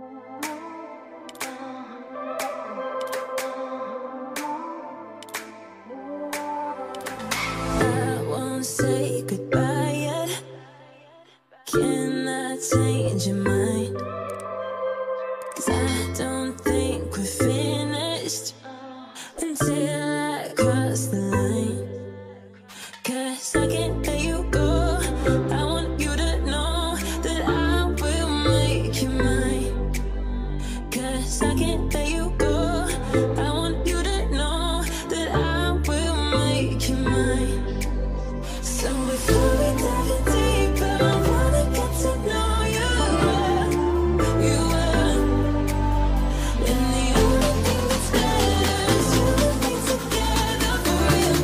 I won't say goodbye yet. Can I change your mind? 'Cause I don't think we're finished until I cross the line. 'Cause I can't let you go. I want you to know that I will make you mine. 'Cause I can't let you go. I want you to know that I will make you mine. So before we dive in deeper, I wanna get to know you. You are. And the only thing that's better is you and me together for real.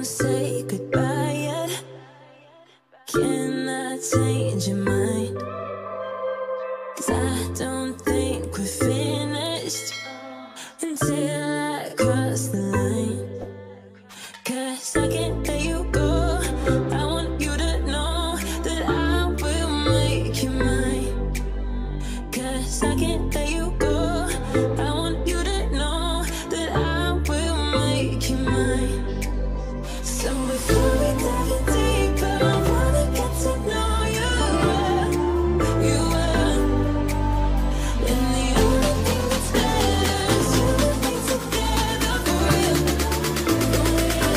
Say goodbye yet. Can I change your mind? 'Cause I don't think we're finished until I cross the line. 'Cause I can't let you go. I want you to know that I will make you mine. 'Cause I can't let you go. I want you to know that I will make you mine. So before we dive in deeper, I wanna get to know you. You are. And the only thing that's better is you and me together for real. For real.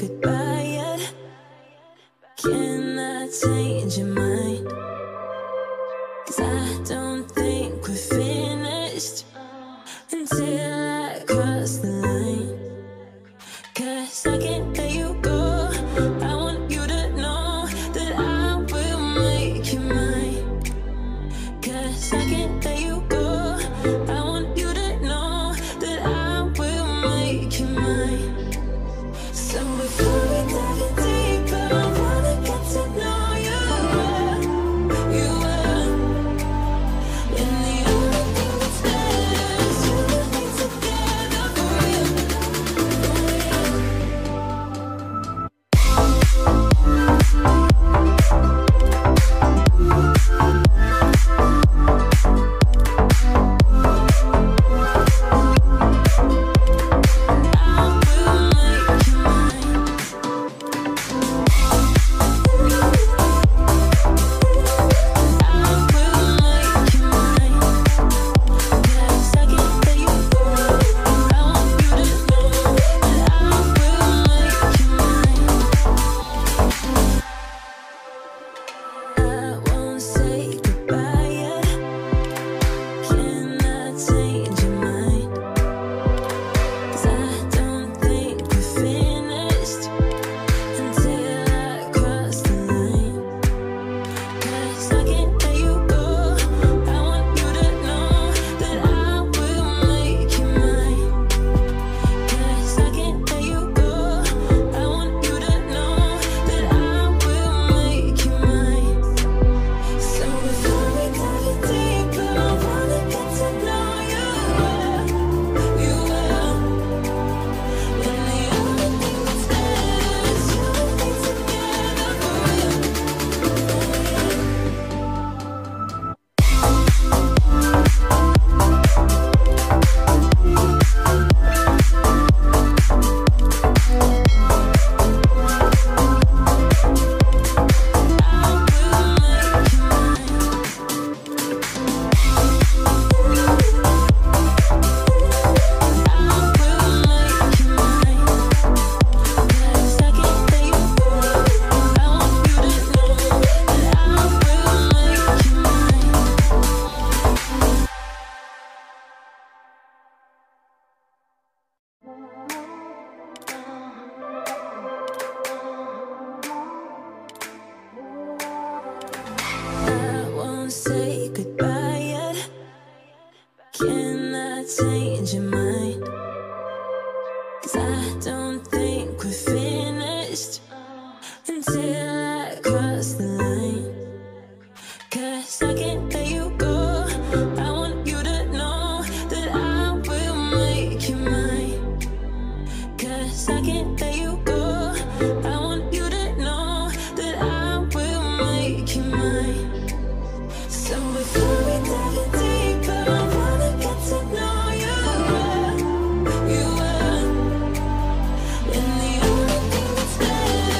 goodbye yet. Can I change your mind? 'Cause I don't think we're finished until I cross the line. 'Cause I can't let you go. I want you to know that I will make you mine. 'Cause I can't let you go. I want you to know that I will make you mine. So before we dive in deeper, I wanna get to know you. You are. And the only thing that's better is you and me together for real. Say goodbye yet. Can I change your mind? 'Cause I don't think we're finished until I cross the line. 'Cause I can't let you go. I want you to know that I will make you mine. 'Cause I can't let you go. I want you to know that I will make you mine. So before we dive in deeper, I wanna get to know you. You are. And the only thing that's better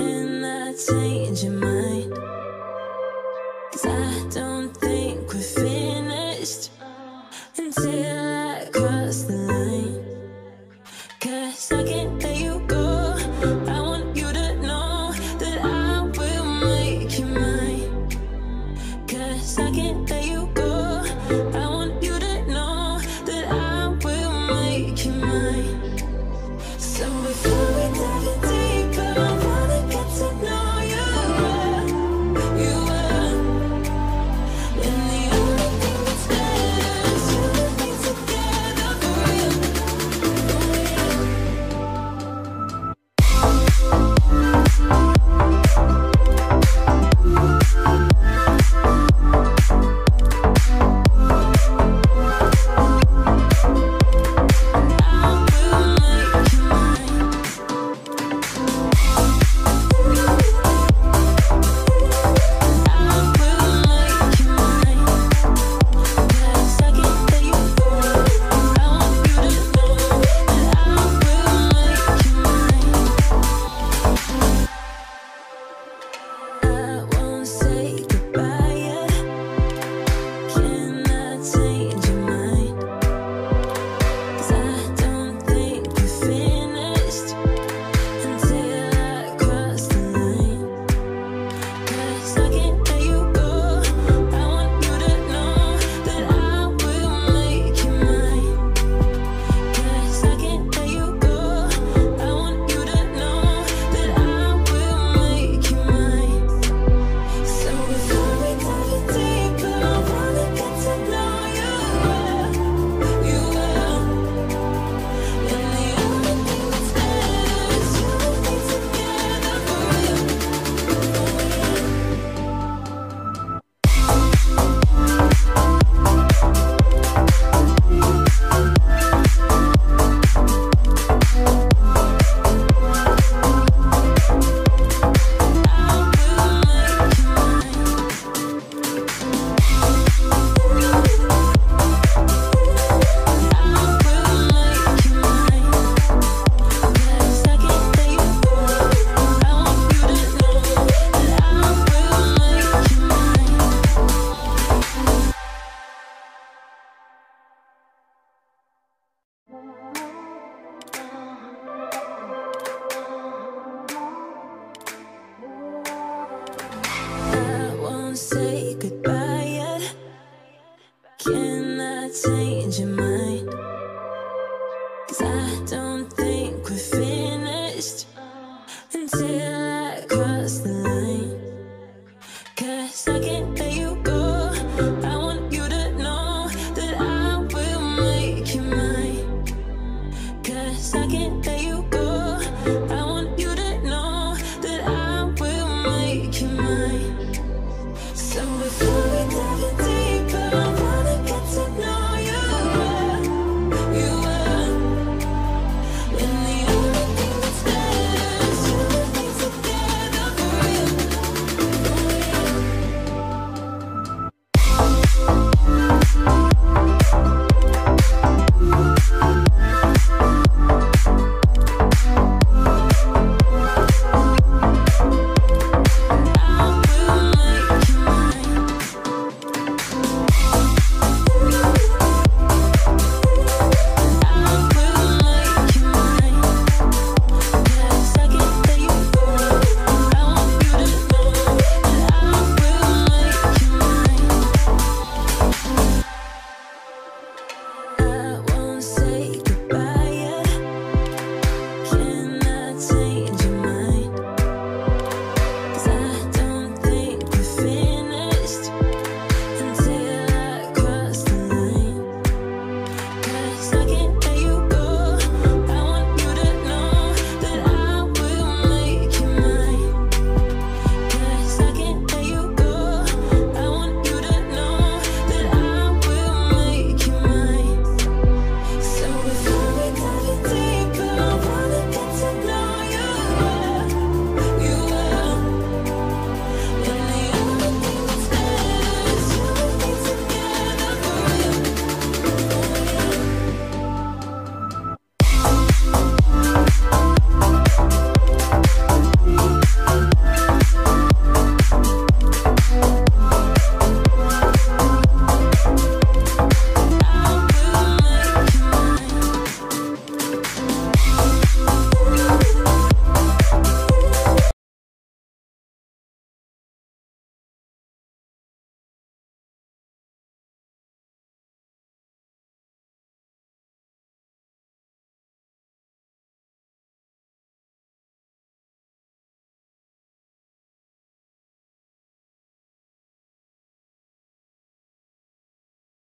Can I change your mind? 'Cause I don't think we're finished until I cross the line. 'Cause I can't let you go. I want you to know that I will make you mine. 'Cause I can't let you go. I want you to know that I will make you mine. So before we dive in deeper, I wanna get to know you well, you well. And the only thing that's better is you and me together for real, for real. Say goodbye yet. Can I change your mind? 'Cause I don't think we're finished until I cross the